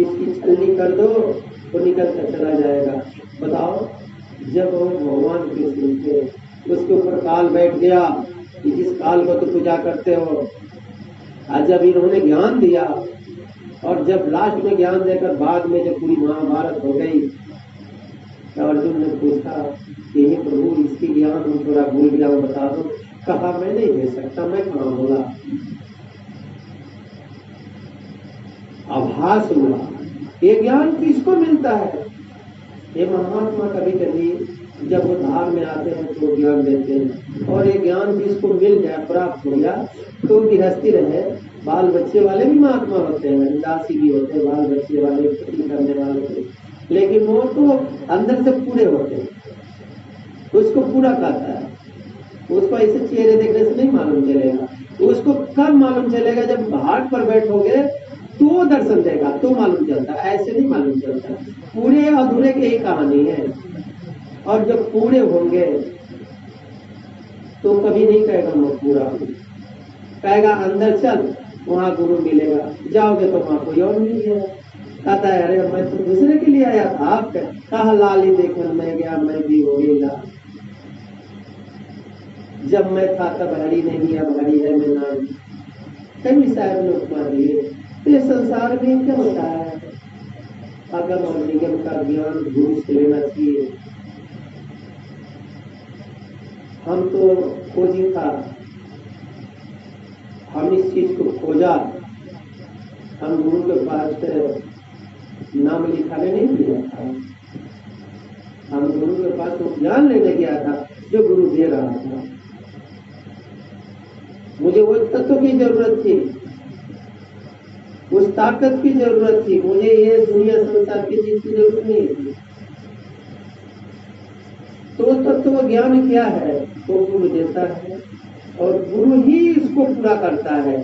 इसकी छलनी कर दो तो निकल कर चला जाएगा। बताओ, जब वो भगवान के सुनते, उसके ऊपर काल बैठ गया कि जिस काल को तो पूजा करते हो। आज जब इन्होंने ज्ञान दिया और जब लास्ट में ज्ञान देकर बाद में जब पूरी महाभारत हो गई तो अर्जुन ने पूछा कि हे प्रभु, इसकी ज्ञान हम थोड़ा भूल गया, बता दो। कहा मैं नहीं दे सकता, मैं कहाँ बोला। आभास हुआ। ये ज्ञान किसको मिलता है? ये महात्मा कभी कभी जब वो धार में आते हैं तो ज्ञान देते हैं, और ये ज्ञान जिसको मिल जाए, प्राप्त हो गया, तो गृहस्थी रहे। बाल बच्चे वाले भी महात्मा होते हैं, दासी भी होते हैं, बाल बच्चे वाले, खेती करने वाले, लेकिन वो तो अंदर से पूरे होते हैं, उसको पूरा कहता है। उसको ऐसे चेहरे देखने से नहीं मालूम चलेगा। उसको कब मालूम चलेगा? जब घाट पर बैठोगे तो दर्शन देगा तो मालूम चलता, ऐसे नहीं मालूम चलता। पूरे अधूरे की ही कहानी है। और जब पूरे होंगे तो कभी नहीं कहेगा मैं पूरा हूं, कहेगा अंदर चल, वहां गुरु मिलेगा। जाओगे तो वहां कोई और मिल गया। कहता है अरे मैं तो दूसरे के लिए आया था, आप कहा लाली देखकर मैं गया, मैं भी हो गया। जब मैं था तब हरी नहीं, अब हरी है मैं नाम। कई साहब ने उपमा दिए। तो ये संसार में क्या होता है? अगम और निगम का ज्ञान गुरु से लेना चाहिए। हम तो खोजी था, हम इस चीज को खोजा, हम गुरु के पास नाम लिखाने नहीं दिया था। हम गुरु के पास तो ज्ञान लेने गया था जो गुरु दे रहा था। मुझे वो तत्व की जरूरत थी, उस ताकत की जरूरत थी। मुझे ये दुनिया संसार की चीज की जरूरत नहीं थी। तो तत्व ज्ञान क्या है? वो गुरु देता है और गुरु ही इसको पूरा करता है।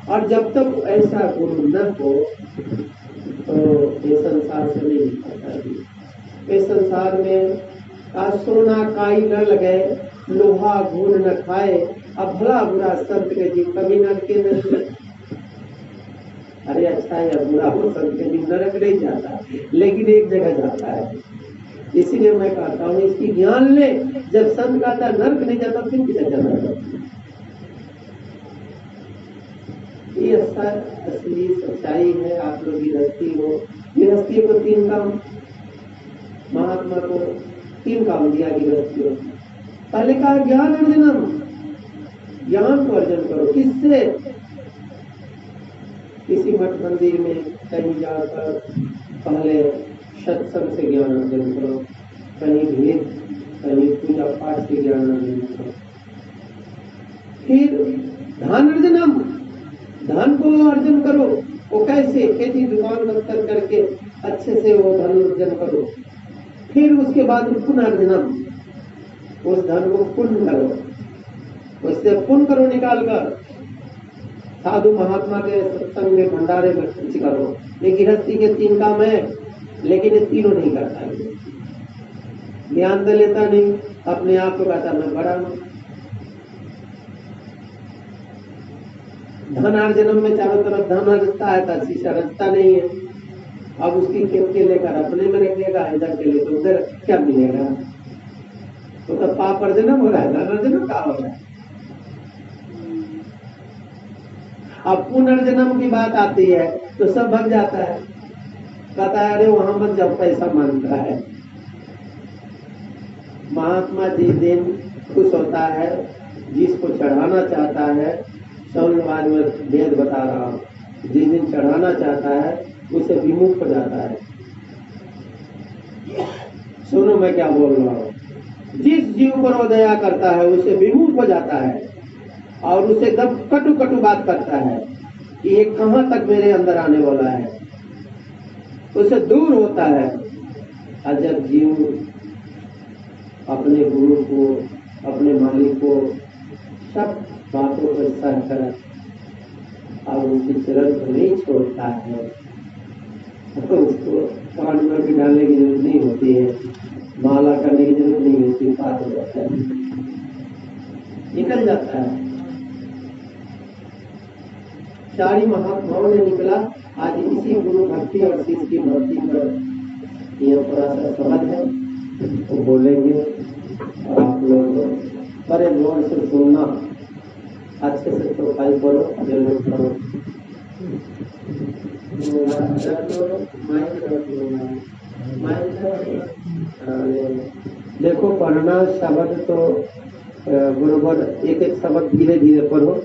और जब तक ऐसा गुरु न हो तो ये संसार से नहीं निकलता। इस संसार में सोना काई न लगे, लोहा घून न खाए, अब भला बुरा संत के जीव कभी नरक के नहीं। अरे अच्छा है बुरा हो, संत के जीव नरक नहीं जाता, लेकिन एक जगह जाता है। इसीलिए मैं कहता हूँ इसकी ज्ञान ले। जब संत कहता नरक नहीं जाता फिर किधर जाता? ये असली सच्चाई है। आप लोग गृहस्थी हो, गृहस्थी को 3 काम, महात्मा को 3 काम दिया गृहस्थी को। पहले कहा ज्ञान अर्जनम, ज्ञान को अर्जन करो। किससे? किसी मठ मंदिर में कहीं जाकर पहले सत्संग से ज्ञान अर्जन करो, कहीं भेद, कहीं पूजा पाठ से ज्ञान अर्जन करो। फिर धन अर्जनम, धन को अर्जन करो। वो कैसे? खेती दुकान दफ्तर करके अच्छे से वो धन अर्जन करो। फिर उसके बाद पुण्य अर्जनम, उस धन को पुण्य करो, उससे पुण्य करो निकाल कर साधु महात्मा के सत्संग में भंडारे में खर्च करो। ये गृहस्थी के 3 काम है, लेकिन ये तीनों नहीं करता है। ध्यान दे लेता नहीं, अपने आप को कहता मैं बड़ा हूं। धनार्जनम में चारों तरफ धन रचता है, तो शीशा रचता नहीं है। अब उसकी खेत के लेकर अपने में रखेगा, इधर के लिए तो उधर क्या मिलेगा? तो पाप अर्जनम हो रहा है, धन अर्जनम क्या हो रहा है? अब पुनर्जन्म की बात आती है तो सब भग जाता है, कहता है अरे वहां मत जब पैसा मांगता है। महात्मा जी दिन खुश होता है, जिसको चढ़ाना चाहता है, सौल्यवाद में भेद बता रहा हूं, जिस दिन चढ़ाना चाहता है उसे विमुख हो जाता है। सुनो मैं क्या बोल रहा हूं। जिस जीव पर वो दया करता है उसे विमुख हो जाता है और उसे एकदम कटु कटु बात करता है कि ये कहां तक मेरे अंदर आने वाला है, उसे दूर होता है। और जब जीव अपने गुरु को, अपने मालिक को सब बातों को सह कर और उनकी चरण को नहीं छोड़ता है तो उसको कान में भी डालने की जरूरत नहीं होती है, माला करने की जरूरत नहीं होती, पास हो जाता है, निकल जाता है। चार ही महात्माओं ने निकला। आज इसी गुरु भक्ति और शिष्य की भक्ति पर यह थोड़ा सा समझ है वो बोलेंगे और आप लोग बड़े गौर से सुनना, अच्छे से प्रोफाइल करो, जरूर करो। देखो पढ़ना शब्द तो बरोबर एक एक शब्द धीरे धीरे पढ़ो।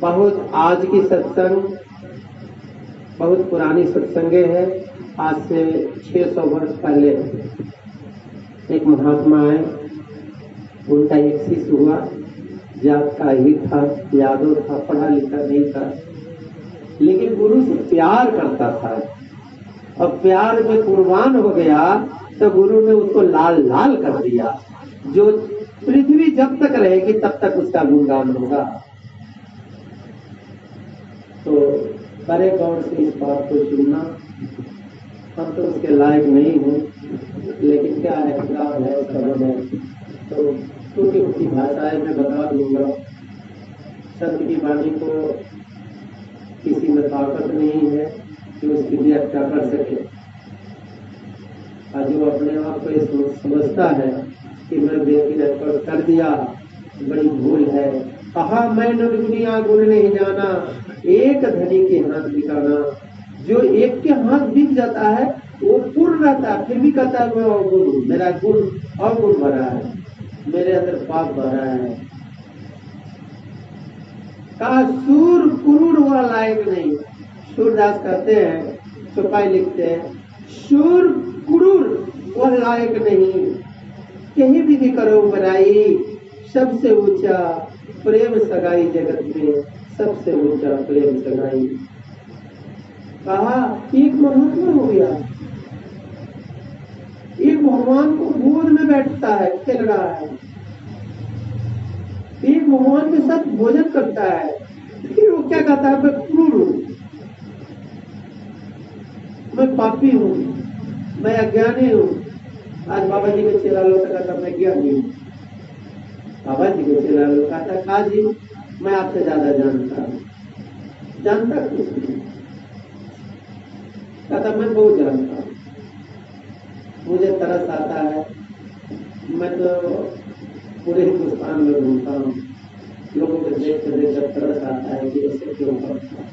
बहुत आज की सत्संग बहुत पुरानी सत्संगे है। आज से 600 वर्ष पहले एक महात्मा आए, उनका एक शिष्य हुआ, जात का ही था, यादव था, पढ़ा लिखा नहीं था, लेकिन गुरु से प्यार करता था। और प्यार में कुर्बान हो गया तो गुरु ने उसको लाल लाल कर दिया। जो पृथ्वी जब तक रहेगी तब तक उसका गुणगान होगा। तो बड़े गौर से इस बात को सुनना। हम तो उसके लायक नहीं हैं, लेकिन क्या है, किताब है, शब्द है, तो टूटी फूटी भाषाएं मैं बता दूंगा। सत्य की वाणी को किसी में ताकत नहीं है कि उसकी व्याख्या कर सके। और जो अपने आप को ये समझता है कि मैं व्यक्ति ने कर दिया, बड़ी भूल है। कहा मैंने दुनिया गुण नहीं जाना, एक धनी के हाथ बिकाना। जो एक के हाथ बिक जाता है वो पूर्ण रहता है, फिर भी कहता है मैं और गुरु, मेरा गुण और गुण भरा है, मेरे अंदर पाप भरा है। कहा सूर क्रूर हुआ लायक नहीं। सूरदास कहते हैं, चौपाई लिखते हैं, सूर क्रूर वह लायक नहीं, कहीं भी करो बुराई, सबसे ऊंचा प्रेम सगाई जगत में, सबसे ऊंचा प्रेम सगाई। कहा एक महात्मा हो गया, एक भगवान को गोद में बैठता है, खेल रहा है, एक भगवान के साथ भोजन करता है, फिर वो क्या कहता है, मैं क्रूर हूं, मैं पापी हूं, मैं अज्ञानी हूं। आज बाबा जी के चेला लोग कहता मैं ज्ञानी हूं। बाबा जी के चेला लोग कहता खा जी मैं आपसे ज्यादा जानता हूं। जानता कुछ नहीं, कहता मैं बहुत जानता हूं, मुझे तरस आता है, मैं तो पूरे हिंदुस्तान में घूमता हूँ, लोगों को देख कर देख कर तरस आता है कि ऐसे क्यों करता है।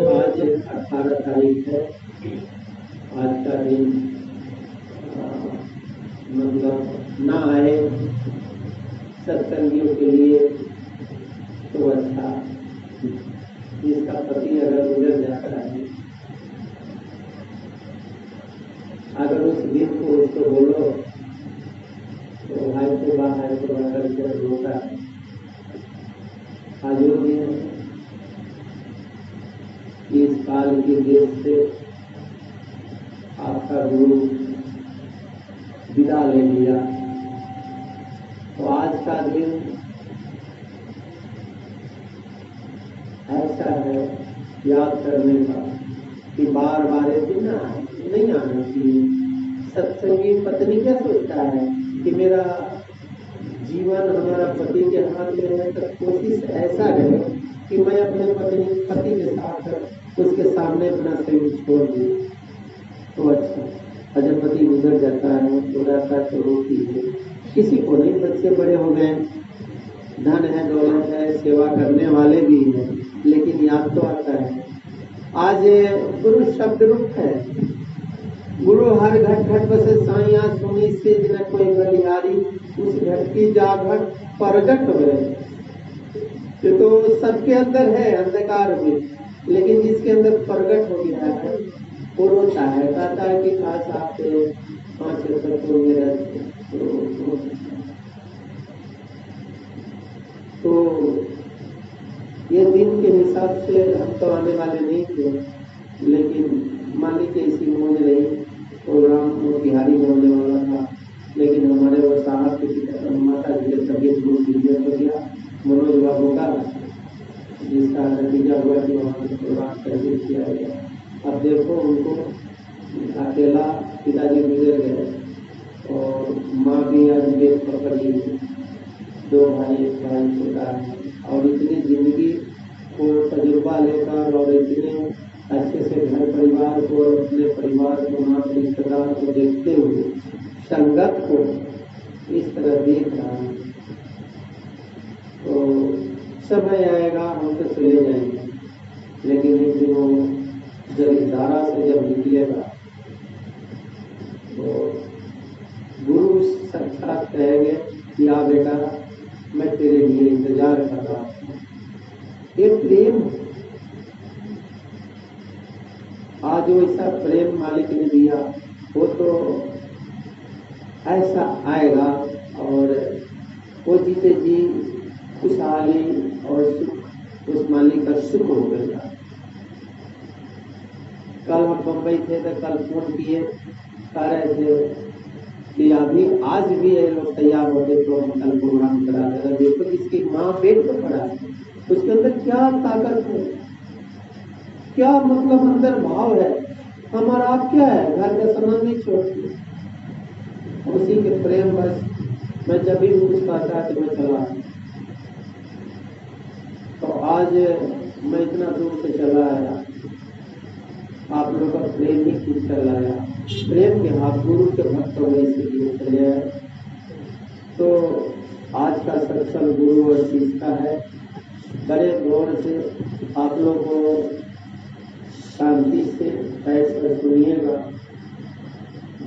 आज 18 तारीख है। आज का दिन मतलब ना आए सत्संगियों के लिए तो अच्छा, जिसका पति अगर गुजर जाता है, अगर उस दिन को उसको बोलो तो भाई को बाहर को बाहर रोता है। आज वो दिन इस काल के देश से आपका गुरु विदा ले लिया। तो आज का दिन ऐसा है याद करने का कि बार बार ये दिन नहीं आना चाहिए। सत्संगी पत्नी क्या सोचता है कि मेरा जीवन हमारा पति के हाथ में है, तो कोशिश ऐसा है कि मैं अपने पति के साथ उसके सामने अपना शरीर छोड़ दूं तो अच्छा। और जब पति गुजर जाता है तो रहता है तो रोती है, किसी को नहीं, बच्चे बड़े हो गए, धन है, दौलत है, सेवा करने वाले भी हैं, लेकिन याद तो आता है। आज गुरु शब्द रूप है, गुरु हर घट घट बसे साइया सुनी से न कोई बलिहारी, उस घट की जा घट प्रगट हुए। ये तो सबके अंदर है अंधकार में, लेकिन जिसके अंदर प्रगट हो गया है वो रोता है, कहता है कि काश आप 5 तत्व में रहते। तो ये दिन के हिसाब से हम तो आने वाले नहीं थे, लेकिन मालिक की ऐसी मोज रही, प्रोग्राम बिहारी में होने वाला था, लेकिन हमारे वो साहब की माता जी के तबियत बहुत सीरियस हो गया, मनोज बाबू का, जिसका नतीजा हुआ कि वहाँ पर प्रोग्राम कैंसिल किया गया। अब देखो उनको पिताजी गुजर गए और माँ भी आज बेट पकड़ ली, 2 भाई, एक भाई छोटा है, और इतनी जिंदगी को तजुर्बा लेकर और इतने अच्छे से घर परिवार को और अपने परिवार को, माँ रिश्तेदार को देखते हुए संगत को इस तरह देख रहा है, तो समय आएगा हम तो चले जाएंगे, लेकिन एक दिन वो जब इस धारा से जब निकलेगा तो गुरु साक्षात कहेंगे कि आ बेटा मैं तेरे लिए इंतजार कर रहा हूँ। ये प्रेम, आज जो ऐसा प्रेम मालिक ने दिया वो तो ऐसा आएगा और वो जीते जी खुशहाली और सुख उस मालिक का सुख हो गया। कल हम बम्बई थे तो कल फोन किए, कह रहे थे कि अभी आज भी ये लोग तैयार होते तो हम कल प्रोग्राम करा देगा। देखो इसकी माँ पेट पर पड़ा है, उसके अंदर क्या ताकत है, क्या मतलब अंदर भाव है, हमारा आप क्या है, घर का सामान नहीं छोड़ती, उसी के प्रेम बस मैं जब भी कुछ पाता है तो मैं चला। तो आज मैं इतना दूर से चला आया, आप लोगों का प्रेम ही खींच कर लाया, प्रेम के हाथ गुरु के भक्तों में इसलिए चले आए। तो आज का सत्संग गुरु और शिष्य का है, बड़े गौर से आप लोग को शांति से बैठ कर सुनिएगा,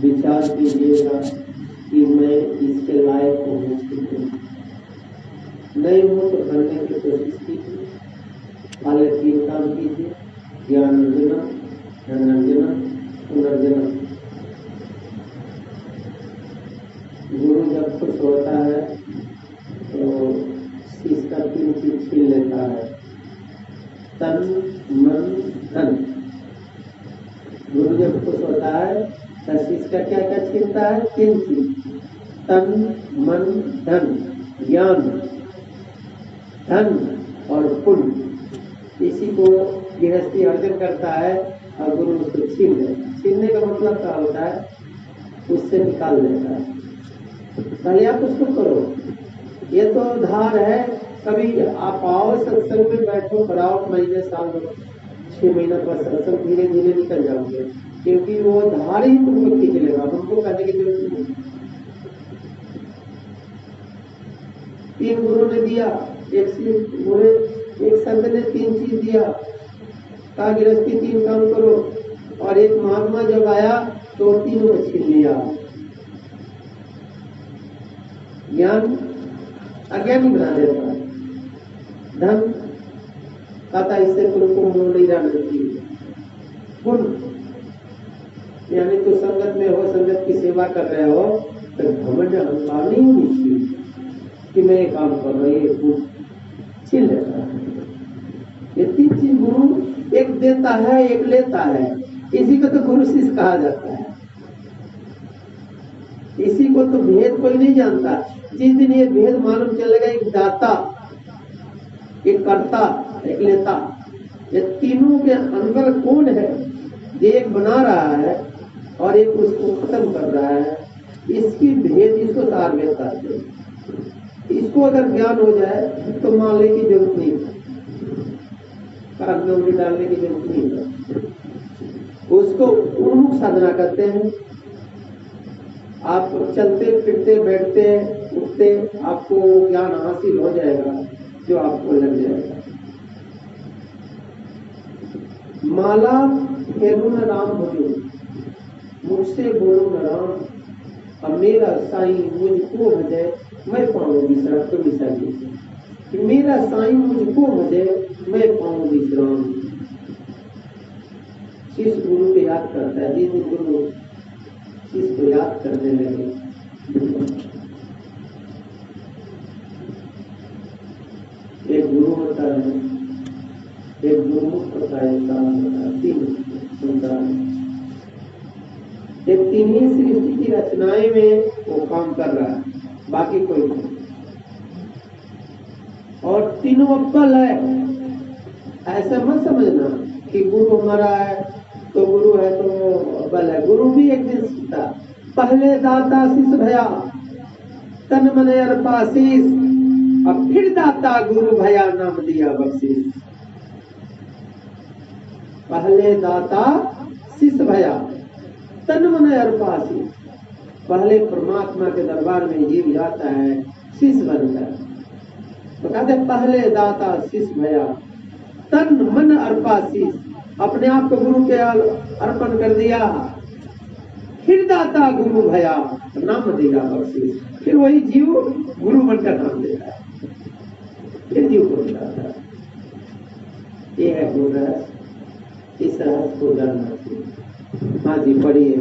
विचार कीजिएगा कि मैं इसके लायक हूँ, नहीं हूँ तो करने की कोशिश कीजिए। पहले 3 काम कीजिए, ज्ञान अर्जना, धन अर्जना, पुनर्जना। गुरु जब खुश होता है तो शिष्य का 3 चीज छीन लेता है, तन मन धन। गुरु जब खुश होता है तो शिष्य का क्या क्या छीनता है, 3 चीज, तन मन धन, ज्ञान धन और पुण्य। इसी को गृहस्थी अर्जन करता है और गुरु उसको छीन लेता। छीनने का मतलब क्या होता है, उससे निकाल लेता है। पहले आप उसको करो, ये तो धार है, कभी आप आओ सत्संग में बैठो, कराओ, महीने साल 6 महीना पर सत्संग धीरे धीरे निकल जाओगे, क्योंकि वो धार ही तुमको खींच लेगा, हमको कहने की जरूरत नहीं। 3 गुरु ने दिया, एक संत ने 3 चीज दिया, कहा गृहस्थी 3 काम करो, और एक महात्मा जब आया तो 3 को छीन लिया। ज्ञान अज्ञानी बना देता है, धन कहता इससे तुमको मोह नहीं जाना चाहिए, गुण यानी तो संगत में हो, संगत की सेवा कर रहे हो तो घमंड अहंकार नहीं होनी चाहिए कि मैं ये काम कर रहा हूँ, ये गुण छीन लेता है। ये 3 चीज गुरु, एक देता है एक लेता है, इसी को तो गुरु शिष्य कहा जाता है। इसी को तो भेद कोई नहीं जानता। जिस दिन ये भेद मालूम चलेगा, एक दाता, एक कर्ता, एक लेता, ये तीनों के अंदर कौन है, एक बना रहा है और एक उसको खत्म कर रहा है, इसकी भेद, इसको सार भेद कहते हैं। इसको अगर ज्ञान हो जाए तो मानने की जरूरत नहीं, कान में उंगली डालने की जरूरत नहीं, उसको उन्मुख साधना करते हैं। आप चलते फिरते बैठते उठते आपको ज्ञान हासिल हो जाएगा जो आपको लग जाएगा। माला फेरू न राम बोलो, मुझसे बोलो न राम, अब मेरा साईं मुझको भजे, मैं पाऊँ विश्राम। तो विश्राम, मेरा साईं मुझको भजे, मैं पाऊँ विश्राम। शिष्य गुरु को याद करता है, जिस दिन गुरु शिष्य को याद करने लगे, एक गुरु होता है, एक गुरुमुख होता है, एक काम होता है, 3 होता है। ये 3 ही सृष्टि की रचनाएं में वो काम कर रहा है, बाकी कोई नहीं। और तीनों अव्वल है, ऐसा मत समझना कि गुरु हमारा है तो गुरु है तो अव्वल है। गुरु भी एक दिन पहले दाता शिष भया तन मन अर्पाशीष, अब फिर दाता गुरु भया नाम दिया बख्शीश। पहले दाता शिष भया तन मन अर्पाशीष, पहले परमात्मा के दरबार में जीव जाता है शिष बनकर, तो कहते पहले दाता शिष भया तन मन अर्पाशीष, अपने आप को गुरु के अर्पण कर दिया, फिर दाता गुरु भया नाम दिया बख्शीश, फिर वही जीव गुरु बनकर नाम देता है, फिर जीव को जाता है। ये है गुरु, इस रहस्य को जानना चाहिए। हाँ जी, पढ़िए।